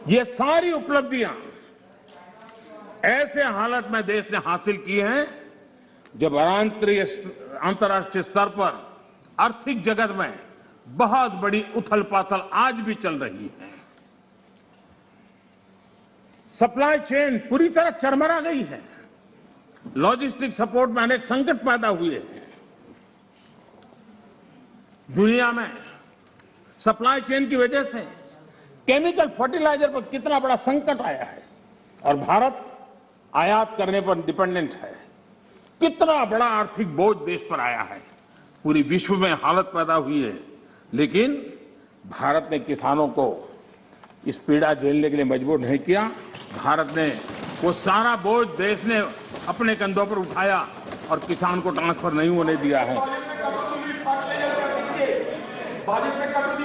ये सारी उपलब्धियां ऐसे हालत में देश ने हासिल की हैं जब अंतर्राष्ट्रीय स्तर पर आर्थिक जगत में बहुत बड़ी उथल पाथल आज भी चल रही है। सप्लाई चेन पूरी तरह चरमरा गई है। लॉजिस्टिक सपोर्ट में अनेक संकट पैदा हुए हैं। दुनिया में सप्लाई चेन की वजह से केमिकल फर्टिलाइजर पर कितना बड़ा संकट आया है और भारत आयात करने पर डिपेंडेंट है। कितना बड़ा आर्थिक बोझ देश पर आया है। पूरी विश्व में हालत पैदा हुई है, लेकिन भारत ने किसानों को इस पीड़ा झेलने के लिए मजबूर नहीं किया। भारत ने वो सारा बोझ देश ने अपने कंधों पर उठाया और किसान को ट्रांसफर नहीं होने दिया है।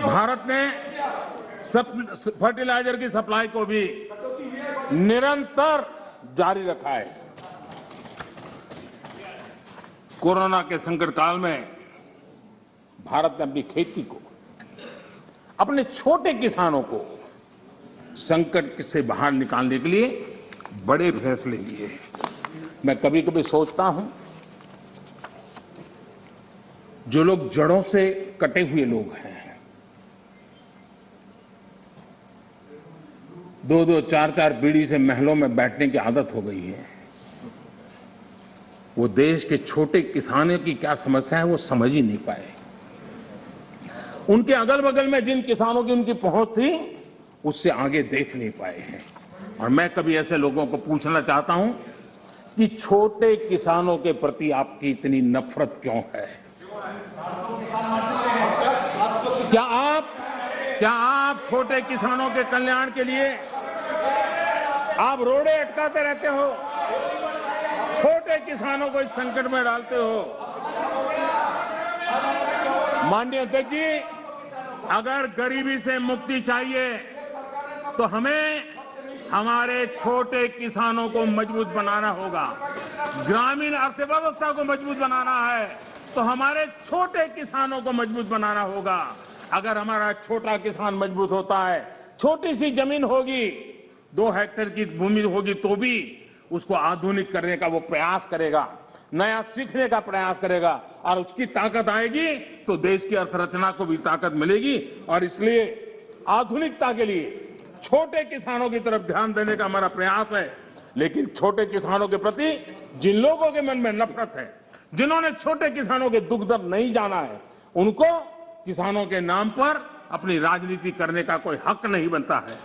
भारत ने फर्टिलाइजर की सप्लाई को भी निरंतर जारी रखा है। कोरोना के संकट काल में भारत ने अपनी खेती को, अपने छोटे किसानों को संकट से बाहर निकालने के लिए बड़े फैसले लिए। मैं कभी कभी सोचता हूं, जो लोग जड़ों से कटे हुए लोग हैं, 2-2, 4-4 पीढ़ी से महलों में बैठने की आदत हो गई है, वो देश के छोटे किसानों की क्या समस्या है वो समझ ही नहीं पाए। उनके अगल बगल में जिन किसानों की उनकी पहुंच थी, उससे आगे देख नहीं पाए हैं। और मैं कभी ऐसे लोगों को पूछना चाहता हूं कि छोटे किसानों के प्रति आपकी इतनी नफरत क्यों है? क्या आप छोटे किसानों के कल्याण के लिए आप रोड़े अटकाते रहते हो? छोटे किसानों को इस संकट में डालते हो। माननीय अध्यक्ष जी, अगर गरीबी से मुक्ति चाहिए तो हमें हमारे छोटे किसानों को मजबूत बनाना होगा। ग्रामीण अर्थव्यवस्था को मजबूत बनाना है तो हमारे छोटे किसानों को मजबूत बनाना होगा। अगर हमारा छोटा किसान मजबूत होता है, छोटी सी जमीन होगी, 2 हेक्टेयर की भूमि होगी, तो भी उसको आधुनिक करने का वो प्रयास करेगा, नया सीखने का प्रयास करेगा और उसकी ताकत आएगी तो देश की अर्थरचना को भी ताकत मिलेगी। और इसलिए आधुनिकता के लिए छोटे किसानों की तरफ ध्यान देने का हमारा प्रयास है। लेकिन छोटे किसानों के प्रति जिन लोगों के मन में नफरत है, जिन्होंने छोटे किसानों के दुख दर्द नहीं जाना है, उनको किसानों के नाम पर अपनी राजनीति करने का कोई हक नहीं बनता है।